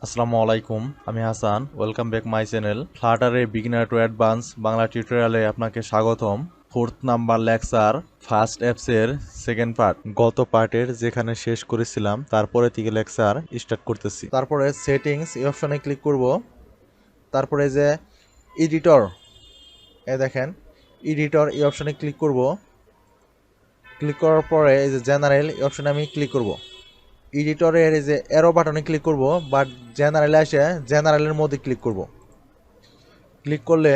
আসসালামু আলাইকুম, আমি Hasan. Welcome back my channel ফ্লাটারে বিগিনার টু অ্যাডভান্স বাংলা টিউটোরিয়ালে আপনাকে স্বাগতম। ফোর্থ নাম্বার লেকচার ফার্স্ট অ্যাপসের সেকেন্ড পার্ট, গত পার্টের যেখানে শেষ করেছিলাম তারপরে থেকে লেকচার স্টার্ট করতেছি। তারপরে সেটিংস এই অপশনে ক্লিক করব। তারপরে যে এডিটর, দেখেন এডিটর এই অপশনে ক্লিক করব। ক্লিক করার পরে এই যে জেনারেল এই অপশনে আমি ক্লিক করব। এডিটরের এই যে অ্যারো বাটনে ক্লিক করব, বাট জেনারেলে এসে জেনারেলের মধ্যে ক্লিক করব। ক্লিক করলে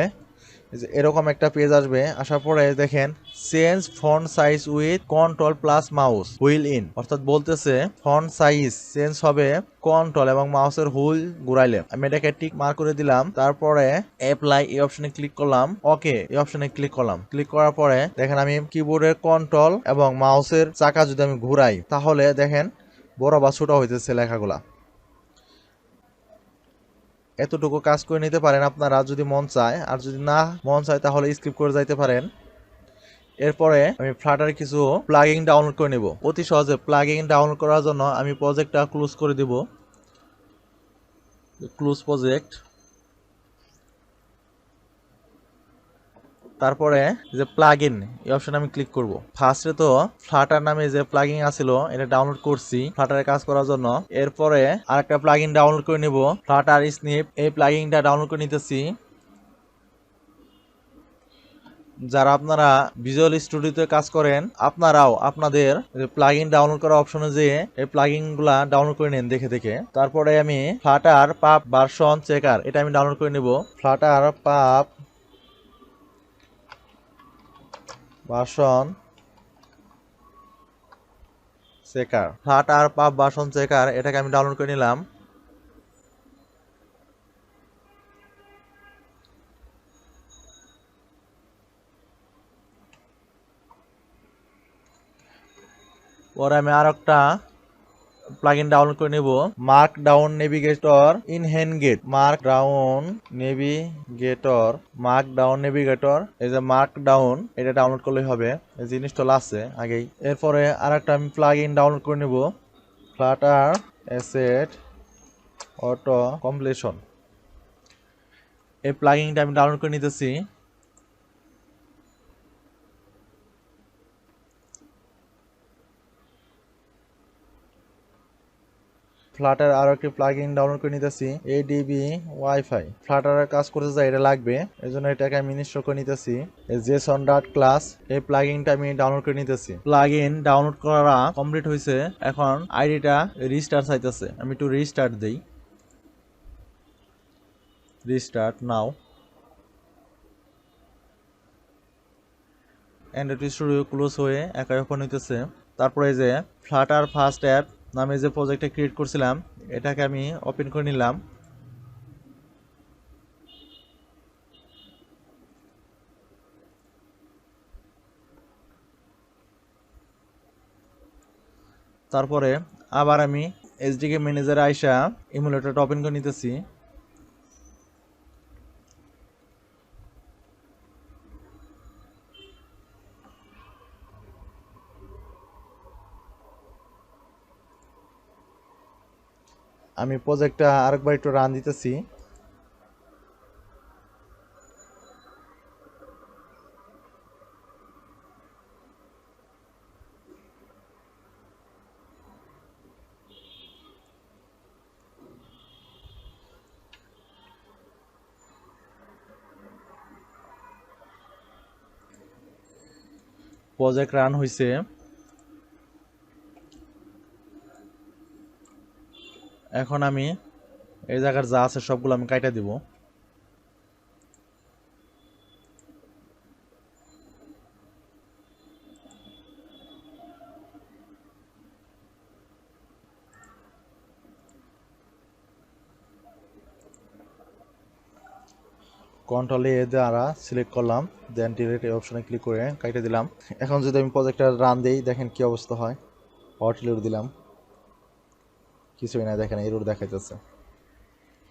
এরকম একটা পেজ আসবে। আসার পরে দেখেন change font size with control plus mouse wheel in, অর্থাৎ বলতেছে ফন্ট সাইজ চেঞ্জ হবে কন্ট্রোল এবং মাউসের হুইল ঘুরাইলে। আমি এটাকে টিক মার্ক করে দিলাম। তারপরে অ্যাপ্লাই এই অপশনে ক্লিক করলাম, ওকে এই অপশনে ক্লিক করলাম। ক্লিক করার পরে দেখেন আমি কিবোর্ডের কন্ট্রোল এবং মাউসের চাকা যদি আমি ঘুরাই তাহলে দেখেন বড় বা ছোট হইতেছে লেখাগুলা। এতটুকু কাজ করে নিতে পারেন আপনারা যদি মন চায়, আর যদি না মন চায় তাহলে স্কিপ করে যাইতে পারেন। এরপরে আমি ফ্লাটার কিছু প্লাগইন ডাউনলোড করে নেব। অতি সহজে প্লাগইন ডাউনলোড করার জন্য আমি প্রজেক্টটা ক্লোজ করে দিব। Close project. তারপরে যে প্লাগইন এই অপশনে আমি ক্লিক করব। ফার্স্টে তো ফ্লাটার নামে যে প্লাগইন আছিল এটা ডাউনলোড করছি ফ্লাটারে কাজ করার জন্য। এরপরে আরেকটা প্লাগইন ডাউনলোড করে নেব, ফ্লাটার স্নিপ। এই প্লাগইনটা ডাউনলোড করে নিতেছি। যারা আপনারা ভিজুয়াল স্টুডিওতে কাজ করেন আপনারাও আপনাদের প্লাগইন ডাউনলোড করা অপশনে যেয়ে এই প্লাগইন গুলা ডাউনলোড করে নেন দেখে দেখে। তারপরে আমি ফ্লাটার পাব ভার্সন চেকার এটা আমি ডাউনলোড করে নিব। ফ্লাটার পাব ভার্সন চেকার, ফ্লাটার পাব ভার্সন চেকার এটাকে আমি ডাউনলোড করে নিলাম। পরে আমি আর একটা প্লাগইন ডাউনলোড করে নেব, markdown navigator in hand gate. Markdown navigator, markdown navigator. এই যে মার্ক ডাউন এটা ডাউনলোড করলেই হবে, এই যে ইনস্টল আছে আগেই। এরপরে আর একটা আমি প্লাগইন ডাউনলোড করে নেব, ফ্লাটার অ্যাসেট অটো কমপ্লিশন। এই প্লাগইনটা আমি ডাউনলোড করে নিতেছি। ফ্লাটার আরো একটি প্লাগইন ডাউনলোড করে নিতেছি, এডিবি ওয়াইফাই। ফ্লাটারের কাজ করতে চাই এটা লাগবে, এই জন্য এটাকে আমি ইনস্টল করে নিতেছি। জেসন ডট ক্লাস এই প্লাগইনটা আমি ডাউনলোড করে নিতেছি। প্লাগইন ডাউনলোড করা কমপ্লিট হয়েছে। এখন আইডিটা রিস্টার্ট চাইতেছে, আমি একটু রিস্টার্ট দেই। রিস্টার্ট নাও। অ্যান্ড্রয়েড স্টুডিও ক্লোজ হয়ে একাই ওপেন হইতেছে। তারপরে যে ফ্লাটার ফার্স্ট অ্যাপ নামে যে প্রজেক্টটা ক্রিয়েট করছিলাম এটাকে আমি ওপেন করে নিলাম। তারপরে আবার আমি এসডিকে ম্যানেজারে আইসা ইমুলেটরটা ওপেন করে নিতেছি। আমি প্রজেক্টটা আরেকবার একটু রান দিতেছি। প্রজেক্ট রান হয়েছে। এখন আমি এই জায়গার যা আছে সবগুলো আমি কাইটা দিব। কন্ট্রোল এ দ্বারা সিলেক্ট করলাম, দেন ডিলিট এই অপশনে ক্লিক করে কাইটে দিলাম। এখন যদি আমি প্রজেক্টটা রান দিই দেখেন কি অবস্থা হয়। হট লোড দিলাম, কিছুই না, দেখেন এরর দেখাইতেছে।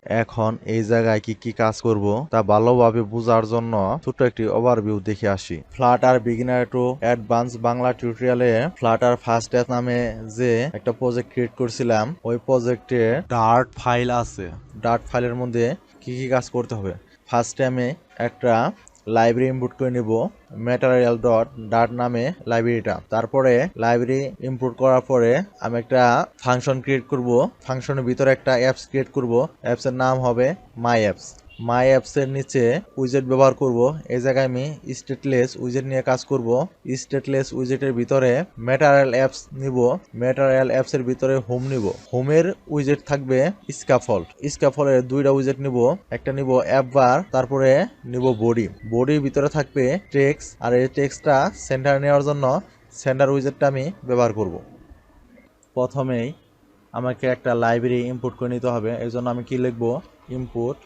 এখন এই জায়গায় কি কি কাজ করব তা ভালোভাবে বোঝার জন্য ছোট্ট একটি ওভারভিউ দেখে আসি। Flutter beginner to advance Bangla টিউটোরিয়ালে ফ্লাটার ফার্স্ট অ্যাপ নামে যে একটা প্রজেক্ট ক্রিয়েট করছিলাম, ওই প্রজেক্টে ডার্ট ফাইল আছে। ডার্ট ফাইলের মধ্যে কি কি কাজ করতে হবে? ফার্স্টে আমি একটা লাইব্রেরি ইম্পোর্ট করে নিব, ম্যাটেরিয়াল ডট ডার্ট নামে লাইব্রেরিটা। তারপরে লাইব্রেরি ইম্পোর্ট করার পরে আমি একটা ফাংশন ক্রিয়েট করব। ফাংশনের ভিতরে একটা অ্যাপস ক্রিয়েট করব। অ্যাপসের নাম হবে মাই অ্যাপস। মাই অ্যাপসের নিচে উইজেট ব্যবহার করব। এই জায়গায় আমি স্টেটলেস উইজেট নিয়ে কাজ করব। স্টেটলেস উইজেটের ভিতরে ম্যাটেরিয়াল অ্যাপস নিব। ম্যাটেরিয়াল অ্যাপসের ভিতরে হোম নিব। হোমের উইজেট থাকবে স্ক্যাফোল্ড। স্ক্যাফোল্ডের দুইটা উইজেট নিব। একটা নিব অ্যাপ বার, তারপরে নিব বডি। বডির ভিতরে থাকবে টেক্সট, আর এই টেক্সটটা সেন্টার নেওয়ার জন্য সেন্টার উইজেটটা আমি ব্যবহার করব। প্রথমেই আমাকে একটা লাইব্রেরি ইম্পোর্ট করে নিতে হবে। এর জন্য আমি কি লিখব? ইম্পোর্ট,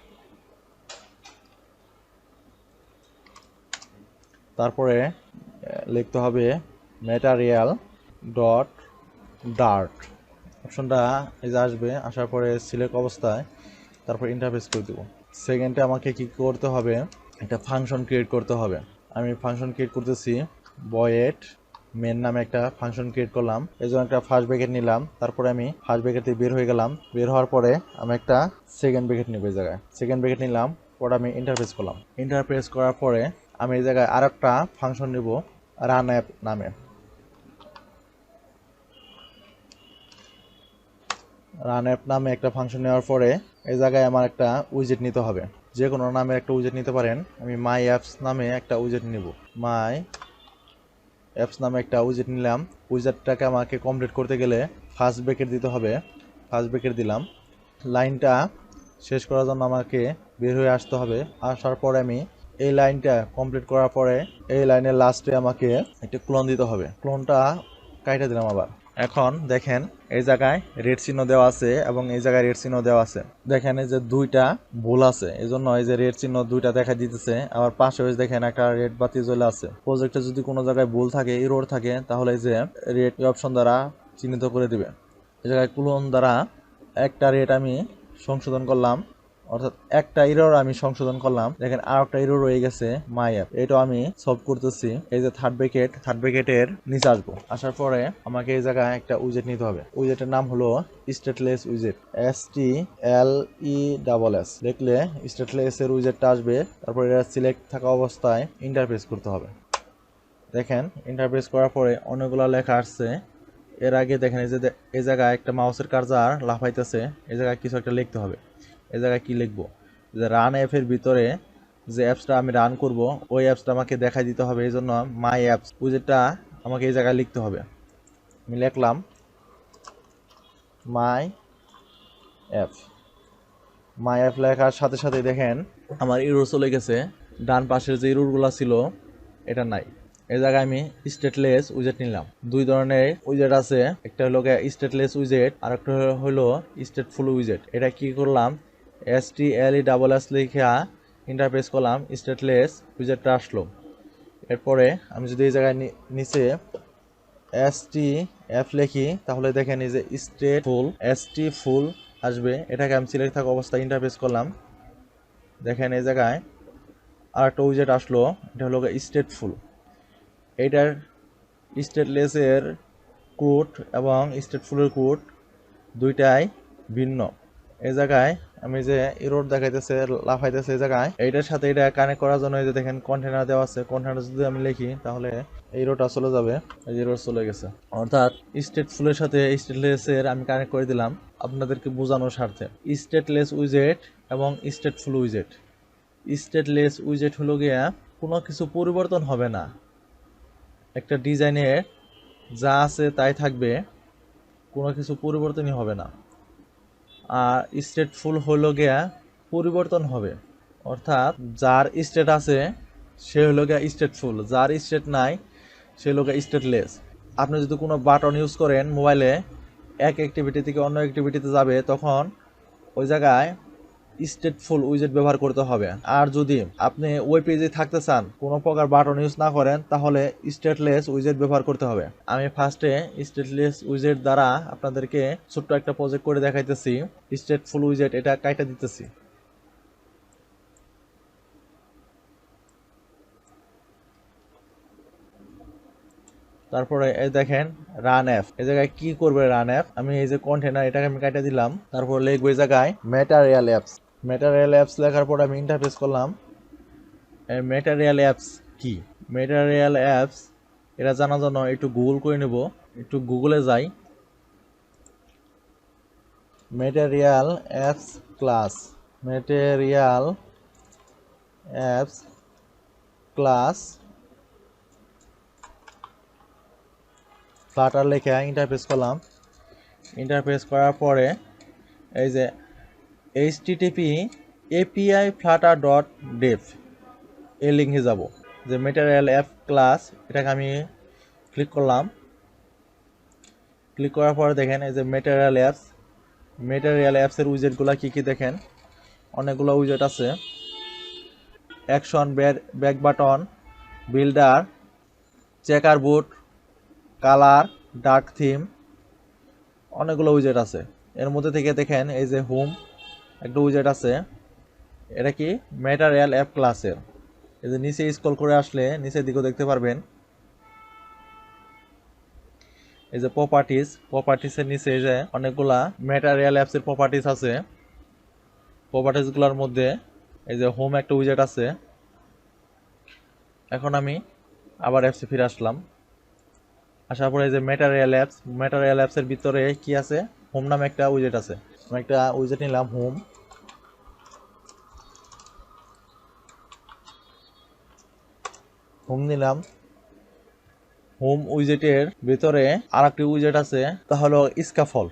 তারপরে লিখতে হবে ম্যাটেরিয়াল ডট ডার্ট। অপশনটা এই যে আসবে, আসার পরে সিলেক্ট অবস্থায় তারপর ইন্টারফেস করে দেবো। সেকেন্ডে আমাকে কি করতে হবে? একটা ফাংশন ক্রিয়েট করতে হবে। আমি ফাংশন ক্রিয়েট করতেছি। ভয়েড মেন নামে একটা ফাংশন ক্রিয়েট করলাম। এই জন্য একটা ফার্স্ট ব্র্যাকেট নিলাম। তারপরে আমি ফার্স্ট ব্র্যাকেট থেকে বের হয়ে গেলাম। বের হওয়ার পরে আমি একটা সেকেন্ড ব্র্যাকেট নিব। এই জায়গায় সেকেন্ড ব্র্যাকেট নিলাম, পরে আমি ইন্টারফেস করলাম। ইন্টারফেস করার পরে আমি এই জায়গায় আর একটা ফাংশন নিব রান অ্যাপ নামে। রান অ্যাপ নামে একটা ফাংশন নেওয়ার পরে এই জায়গায় আমার একটা উইজেট নিতে হবে। যে কোনো নামে একটা উইজেট নিতে পারেন। আমি মাই অ্যাপস নামে একটা উইজেট নিব। মাই অ্যাপস নামে একটা উইজেট নিলাম। উইজেটটাকে আমাকে কমপ্লিট করতে গেলে ফার্স্ট ব্র্যাকেট দিতে হবে। ফার্স্ট ব্র্যাকেট দিলাম। লাইনটা শেষ করার জন্য আমাকে বের হয়ে আসতে হবে। আসার পরে আমি এই লাইনটা কমপ্লিট করার পরে এই লাইনের লাস্টে আমাকে একটা ক্লোন দিতে হবে। ক্লোনটা কাইটা দিলাম আবার। এখন দেখেন এই জায়গায় রেড চিহ্ন দেওয়া আছে এবং এই জায়গায় রেড চিহ্ন দেওয়া আছে। দেখেন এই যে দুইটা ভুল আছে, এই জন্য এই যে রেড চিহ্ন দুইটা দেখা দিতেছে। আবার পাশে দেখেন একটা রেড বাতি জ্বলে আছে। প্রজেক্টে যদি কোনো জায়গায় ভুল থাকে, এরর থাকে, তাহলে এই যে রেড অপশন দ্বারা চিহ্নিত করে দিবে। এই জায়গায় ক্লোন দ্বারা একটা রেড আমি সংশোধন করলাম, অর্থাৎ একটা এরর আমি সংশোধন করলাম। দেখেন আর একটা এরর রয়ে গেছে মাই অ্যাপ, এটা আমি সলভ করতেছি। এই যে থার্ড ব্র্যাকেটের নিচে আসবো। আসার পরে আমাকে এই জায়গায় একটা উইজেট নিতে হবে। উইজেটের নাম হলো স্টেটলেস উইজেট। STLESS লিখলে স্টেটলেস এর উইজেটটা আসবে। তারপরে এটা সিলেক্ট থাকা অবস্থায় ইন্টারফেস করতে হবে। দেখেন ইন্টারফেস করার পরে অনেকগুলো লেখা আসছে। এর আগে দেখেন এই জায়গায় একটা মাউসের কার্সার লাফাইতেছে। এই জায়গায় কিছু একটা লিখতে হবে। এই জায়গায় কি লিখবো? যে রান অ্যাপের ভিতরে যে অ্যাপসটা আমি রান করব, ওই অ্যাপসটা আমাকে দেখাই দিতে হবে। এই জন্য মাই অ্যাপস উইজেটটা আমাকে এই জায়গায় লিখতে হবে। আমি লিখলাম মাই অ্যাপ। মাই অ্যাপ লেখার সাথে সাথে দেখেন আমার এরর চলে গেছে। ডান পাশের যে এররগুলো ছিল এটা নাই। এই জায়গায় আমি স্টেটলেস উইজেট নিলাম। দুই ধরনের উইজেট আছে, একটা হলো স্টেটলেস উইজেট আর একটা হলো স্টেটফুল উইজেট। এটা কি করলাম? STLESS লিখা ইন্টারফেস করলাম, স্টেটলেস উইজেটটা আসলো। এরপরে আমি যদি এই জায়গায় নিচে STF লিখি, তাহলে দেখেন এই যে STফুল আসবে। এটাকে আমি সিলেক্ট থাকা অবস্থায় ইন্টারফেস করলাম। দেখেন এই জায়গায় আর একটা উইজেট আসলো, এটা হলো স্টেটফুল। এইটার স্টেটলেসের কোড এবং স্টেটফুলের কোড দুইটাই ভিন্ন। এই জায়গায় আমি যে এরর দেখাইতেছে লাফাইতেছে, এই জায়গায় এইটার সাথে এটা কানেক্ট করার জন্য এই যে দেখেন কন্টেনার দেওয়া আছে। কন্টেনার যদি আমি লিখি তাহলে এই এররটা চলে যাবে। এই এরর চলে গেছে, অর্থাৎ স্টেটফুলের সাথে স্টেটলেসের আমি কানেক্ট করে দিলাম আপনাদেরকে বোঝানোর স্বার্থে। স্টেটলেস উইজেট এবং স্টেটফুল উইজেট। স্টেটলেস উইজেট হলো গিয়া কোনো কিছু পরিবর্তন হবে না, একটা ডিজাইনের যা আছে তাই থাকবে, কোনো কিছু পরিবর্তনই হবে না। আর স্টেটফুল হলো গিয়া পরিবর্তন হবে, অর্থাৎ যার স্টেট আছে সে হলো গিয়া স্টেটফুল, যার স্টেট নাই সে হলো গিয়া স্টেটলেস। আপনি যদি কোনো বাটন ইউজ করেন মোবাইলে, এক অ্যাক্টিভিটি থেকে অন্য অ্যাক্টিভিটিতে যাবে, তখন ওই জায়গায় স্টেটফুল উইজেট ব্যবহার করতে হবে। আর যদি আপনি ওই পেজে থাকতে চান, কোনো প্রকার বাটন ইউজ না করেন, তাহলে স্টেটলেস উইজেট ব্যবহার করতে হবে। আমি ফার্স্টে স্টেটলেস উইজেট দ্বারা আপনাদেরকে ছোট্ট একটা প্রজেক্ট করে দেখাইতেছি। স্টেটফুল উইজেট এটা কাইটা দিতেছি। তারপরে এই দেখেন রান অ্যাপ, এই জায়গায় কি করবে রান অ্যাপ, আমি এই যে কন্টেনার এটাকে আমি কাটা দিলাম। তারপর লিখবো এই জায়গায় ম্যাটেরিয়াল অ্যাপস। ম্যাটেরিয়াল অ্যাপস লেখার পর আমি ইন্টারফেস করলাম। ম্যাটেরিয়াল অ্যাপস কি? ম্যাটেরিয়াল অ্যাপস এটা জানার জন্য একটু গুগল করে নেব। একটু গুগলে যাই। Material apps class, material apps class Flutter লেখে ইন্টারফেস করলাম। ইন্টারফেস করার পরে এই যে http api flutter.dev এই লিঙ্কে যাব। যে ম্যাটেরিয়াল অ্যাপ ক্লাস এটাকে আমি ক্লিক করলাম। ক্লিক করার পরে দেখেন এই যে ম্যাটেরিয়াল অ্যাপসের উইজেটগুলো কি কি দেখেন, অনেকগুলো উইজেট আছে। অ্যাকশন, ব্যাক বাটন, বিল্ডার, চেকার বুট, কালার, ডার্ক থিম, অনেকগুলো উইজেট আছে। এর মধ্যে থেকে দেখেন এই যে হোম একটা উইজেট আছে, এটা কি ম্যাটেরিয়াল অ্যাপ ক্লাসের। এই যে নিচে স্ক্রল করে আসলে নিচের দিকেও দেখতে পারবেন এই যে প্রপার্টিসের নিচে যে অনেকগুলা ম্যাটেরিয়াল অ্যাপসের প্রপার্টিস আছে। প্রপার্টিসগুলোর মধ্যে এই যে হোম একটা উইজেট আছে। এখন আমি আবার অ্যাপসে ফিরে আসলাম। আসার পরে এই যে ম্যাটেরিয়াল অ্যাপসের ভিতরে কি আছে, হোম নামে একটা উইজেট আছে। আমি একটা উইজেট নিলাম হোম নিলাম। হোম উইজেটের ভিতরে আর একটি উইজেট আছে, তা হলো স্ক্যাফোল্ড।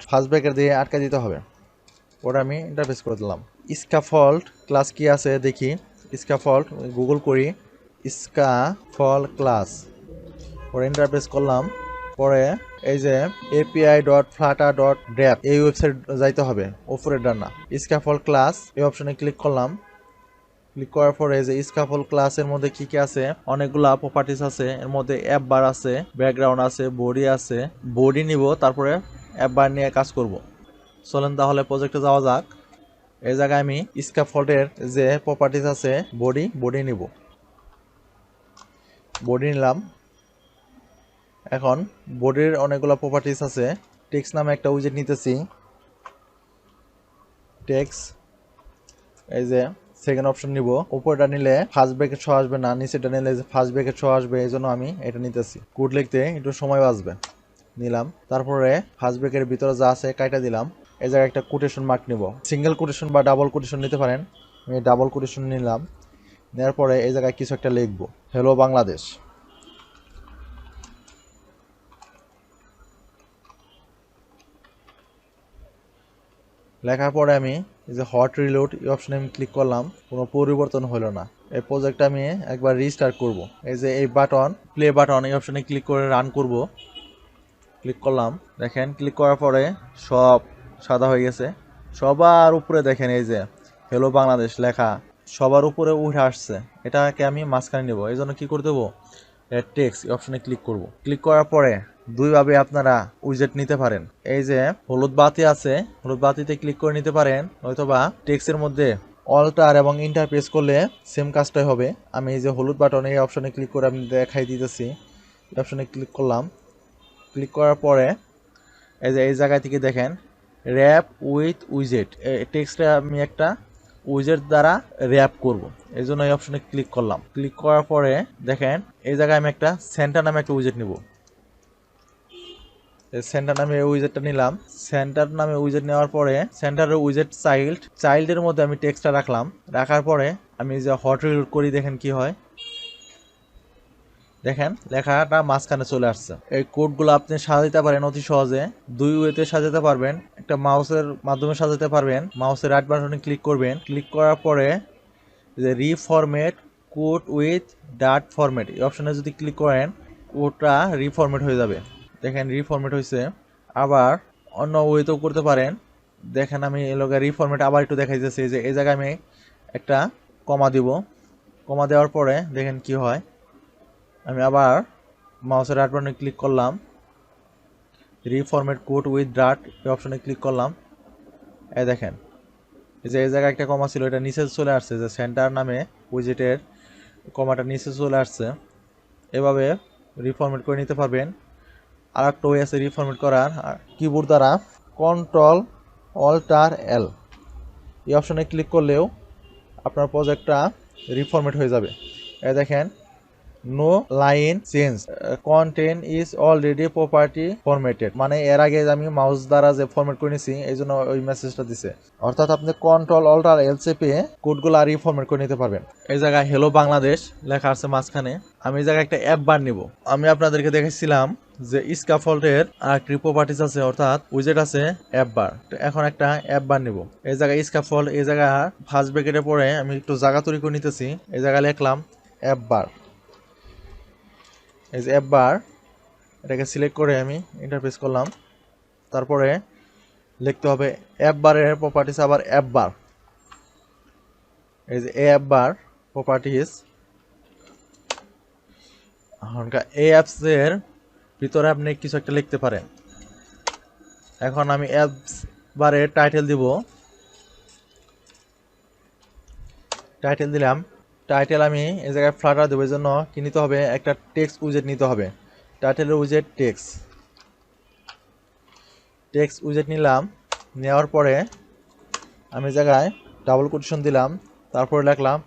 ফার্স্ট ব্র্যাকেট দিয়ে আটকে দিতে হবে। ওটা আমি ইন্টারফেস করে দিলাম। স্ক্যাফোল্ড ক্লাস কি আছে দেখি। স্ক্যাফোল্ড গুগল করি, স্ক্যাফোল্ড ক্লাস, ওটা ইন্টারফেস করলাম। পরে এই যে api.flutter.dev এই ওয়েবসাইট যাইতে হবে, উপরের ডানা স্ক্যাফোল্ড ক্লাস এই অপশনে ক্লিক করলাম। ক্লিক করার পরে যে স্ক্যাফোল্ড ক্লাসের মধ্যে কি কি আছে, অনেকগুলা প্রপার্টিস আছে। এর মধ্যে অ্যাপ বার আছে, ব্যাকগ্রাউন্ড আছে, বডি আছে। বডি নিব, তারপরে অ্যাপ বার নিয়ে কাজ করব। চলেন তাহলে প্রজেক্টে যাওয়া যাক। এই জায়গায় আমি স্ক্যাফোল্ডের যে প্রপার্টিস আছে বডি নিব, বডি নিলাম। এখন বডির অনেকগুলো প্রপার্টিস আছে। টেক্সট নামে একটা উইজেট নিতেছি। টেক্সট এই যে সেকেন্ড অপশন নিব। উপরটা নিলে ফার্স্ট ব্র্যাকেট সহ আসবে না, নিচেটা নিলে ফার্স্ট ব্র্যাকেট সহ আসবে, এই জন্য আমি এটা নিতেছি। কোড লিখতে একটু সময় বাঁচবে, নিলাম। তারপরে ফার্স্ট ব্র্যাকেটের ভিতরে যা আছে কাইটা দিলাম। এই জায়গায় একটা কোটেশন মার্ক নিব, সিঙ্গেল কোটেশন বা ডাবল কোটেশন নিতে পারেন। আমি ডাবল কোটেশন নিলাম। নেওয়ার পরে এই জায়গায় কিছু একটা লিখবো, হ্যালো বাংলাদেশ। লেখার পরে আমি এই যে হট রিলোড এই অপশনে আমি ক্লিক করলাম, কোনো পরিবর্তন হলো না। এই প্রজেক্টটা আমি একবার রিস্টার্ট করব। এই যে এই বাটন, প্লে বাটন, এই অপশনে ক্লিক করে রান করব। ক্লিক করলাম, দেখেন ক্লিক করার পরে সব সাদা হয়ে গেছে। সবার উপরে দেখেন এই যে হ্যালো বাংলাদেশ লেখা সবার উপরে উঠে আসছে। এটাকে আমি মাঝখানে নেব, এই জন্য কি করে দেবো, টেক্সট অপশনে ক্লিক করব। ক্লিক করার পরে দুইভাবে আপনারা উইজেট নিতে পারেন। এই যে হলুদ বাতি আছে, হলুদ বাতিতে ক্লিক করে নিতে পারেন, অথবা টেক্সটের মধ্যে অল্টার এবং ইন্টারপ্রেস করলে সেম কাজটাই হবে। আমি এই যে হলুদ বাটন এই অপশনে ক্লিক করে আমি দেখাই দিতেছি। এই অপশনে ক্লিক করলাম। ক্লিক করার পরে এই যে এই জায়গা থেকে দেখেন র্যাপ উইথ উইজেট, টেক্সটে আমি একটা উইজেট দ্বারা র্যাপ করব, এই জন্য এই অপশনে ক্লিক করলাম। ক্লিক করার পরে দেখেন এই জায়গায় আমি একটা সেন্টার নামে একটা উইজেট নিব। সেন্টার নামে উইজেটটা নিলাম। সেন্টার নামে উইজেট নেওয়ার পরে সেন্টারের উইজেট চাইল্ডের মধ্যে আমি টেক্সটটা রাখলাম। রাখার পরে আমি যে হট রিলোড করি, দেখেন কি হয়, দেখেন লেখাটা মাঝখানে চলে আসছে। এই কোডগুলো আপনি সাজাতে পারেন অতি সহজে, দুই ওয়েতে সাজাতে পারবেন। একটা মাউসের মাধ্যমে সাজাতে পারবেন। মাউসের রাইট বাটনে ক্লিক করবেন। ক্লিক করার পরে যে রিফরম্যাট কোড উইথ ডাট ফরম্যাট এই অপশনে যদি ক্লিক করেন, কোডটা রিফরম্যাট হয়ে যাবে। দেখেন রিফরম্যাট হয়েছে। আবার অন্য ওয়েতেও করতে পারেন। দেখেন আমি এই লোকে রিফরম্যাট আবার একটু দেখাইতেছি যে এই জায়গায় আমি একটা কমা দিব। কমা দেওয়ার পরে দেখেন কি হয়। আমি আবার মাউসের রাইট বাটনে ক্লিক করলাম, রিফরম্যাট কোড উইথ ডাট এই অপশনে ক্লিক করলাম। এই দেখেন এই যে এই জায়গায় একটা কমা ছিল, এটা নিচে চলে আসছে, যে সেন্টার নামে উইজেটের কমাটা নিচে চলে আসছে। এভাবে রিফরম্যাট করে নিতে পারবেন। আর একটা ওয়ে আছে রিফরম্যাট করার, কিবোর্ড দ্বারা Ctrl-Alt-L এই অপশনে ক্লিক করলেও আপনার প্রজেক্টটা রিফরম্যাট হয়ে যাবে। এই দেখেন no line change, content is already property formatted, মানে এর আগে আমি মাউস দ্বারা যে ফরম্যাট করে নিয়েছি এই জন্য ওই মেসেজটা দিছে। অর্থাৎ আপনি Ctrl-Alt-L চেপে কোডগুলো আর রিফরম্যাট করে নিতে পারবেন। এই জায়গায় হ্যালো বাংলাদেশ লেখা আছে মাঝখানে। আমি এই জায়গায় একটা অ্যাপ বার নিব। আমি আপনাদেরকে দেখেছিলাম যে স্ক্যাফোল্ডের আরেকটি প্রপার্টিজ আছে, অর্থাৎ উইজেট আছে অ্যাপ বার। এখন একটা অ্যাপ বার নিব। এই জায়গায় স্ক্যাফোল্ড, এই জায়গায় ফার্স্ট ব্র্যাকেটে পরে আমি একটু জায়গা তৈরি করে নিতেছি। এই জায়গায় লিখলাম অ্যাপ বার। এই যে অ্যাপ বার, এটাকে সিলেক্ট করে আমি ইন্টারফেস করলাম। তারপরে লিখতে হবে অ্যাপ বারের প্রপার্টিস, আবার অ্যাপ বার। এই যে অ্যাপ বার প্রপার্টিস, এই অ্যাপসের ভিতরে আপনি কিছু একটা লিখতে পারেন। এখন আমি অ্যাপস বারের টাইটেল দিব। টাইটেল দিলাম। টাইটেল আমি এই জায়গায় ফ্লাটার দেবো, এই জন্য কি নিতে হবে, একটা টেক্সট উইজেট নিতে হবে। টাইটেলের উইজেট টেক্সট উইজেট নিলাম। নেওয়ার পরে আমি জায়গায় ডাবল কোটেশন দিলাম, তারপরে লিখলাম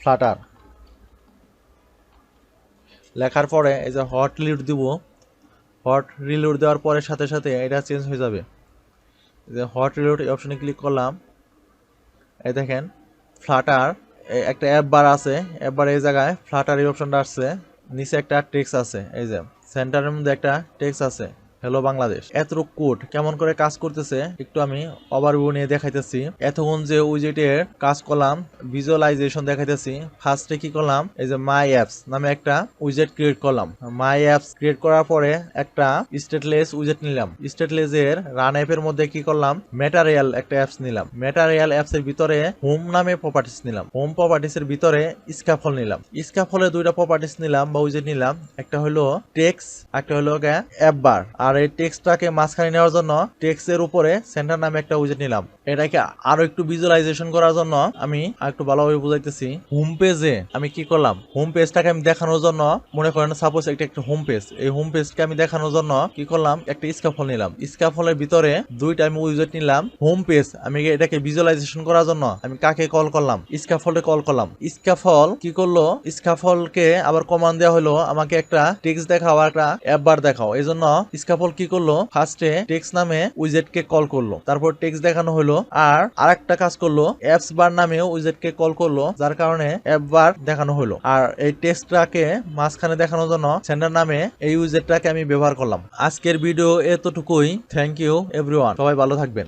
ফ্লাটার। লেখার পরে এই যে হট রিলোড দিব। হট রিলোড দেওয়ার পরে সাথে সাথে এটা চেঞ্জ হয়ে যাবে। যে হট রিলোড এই অপশনে ক্লিক করলাম। এই দেখেন ফ্লাটার একটা অ্যাপ বার আছে, অ্যাপ বার এই জায়গায় ফ্লাটার এই অপশনটা আসছে। নিচে একটা টেক্সট আছে, এই যে সেন্টারের মধ্যে একটা টেক্সট আছে হ্যালো বাংলাদেশ। এতটুকু কোড কেমন করে কাজ করতেছে একটু আমি ওভারভিউ নিয়ে দেখাইতেছি। এতক্ষণ যে উইজেটের কাজ করলাম, ভিজুয়ালাইজেশন দেখাইতেছি। ফার্স্টে কি করলাম, এই যে মাই অ্যাপস নামে একটা উইজেট ক্রিয়েট করলাম। মাই অ্যাপস ক্রিয়েট করার পরে একটা স্টেটলেস উইজেট নিলাম। স্টেটলেসের রান অ্যাপের মধ্যে কি করলাম, ম্যাটেরিয়াল একটা অ্যাপস নিলাম। ম্যাটেরিয়াল অ্যাপসের ভিতরে হোম নামে প্রপার্টিস নিলাম। হোম প্রপার্টিসের ভিতরে স্ক্যাফল নিলাম। স্ক্যাফলের দুইটা প্রপার্টিস নিলাম বা উইজেট নিলাম, একটা হলো টেক্সট, একটা হলো অ্যাপ বার। আর এই টেক্সটটাকে মাঝখানে নেওয়ার জন্য টেক্সটের উপরে সেন্টার নামে একটা উইজেট নিলাম। এটাকে আরো একটু ভিজুয়ালাইজেশন করার জন্য আমি একটু ভালোভাবে বুঝাইতেছি। হোম পেজে আমি কি করলাম, হোম পেজটাকে আমি দেখানোর জন্য, মনে করেন সাপোজ একটা হোম পেজ, এই হোম পেজকে আমি দেখানোর জন্য কি করলাম, একটা স্ক্যাফল নিলাম। স্ক্যাফলের ভিতরে দুইটা আমি উইজেট নিলাম। হোম পেজ আমি এটাকে ভিজুয়ালাইজেশন করার জন্য আমি কাকে কল করলাম, স্ক্যাফলকে কল করলাম। স্ক্যাফল কি করলো, স্ক্যাফলকে আবার কমান্ড দেওয়া হলো আমাকে একটা টেক্সট দেখাও আর একটা অ্যাপ বার দেখাও। এই জন্য স্ক্যাফল কি করলো, ফার্স্টে টেক্সট নামে উইজেটকে কল করলো, তারপর টেক্সট দেখানো হলো। আর আরেকটা কাজ করলো, অ্যাপস বার নামে উইজেটকে কল করলো, যার কারণে অ্যাপ বার দেখানো হলো। আর এই টেক্সটটাকে মাঝখানে দেখানোর জন্য সেন্টার নামে এই উইজেটটাকে আমি ব্যবহার করলাম। আজকের ভিডিও এতটুকুই। থ্যাংক ইউ এভরিওয়ান, সবাই ভালো থাকবেন।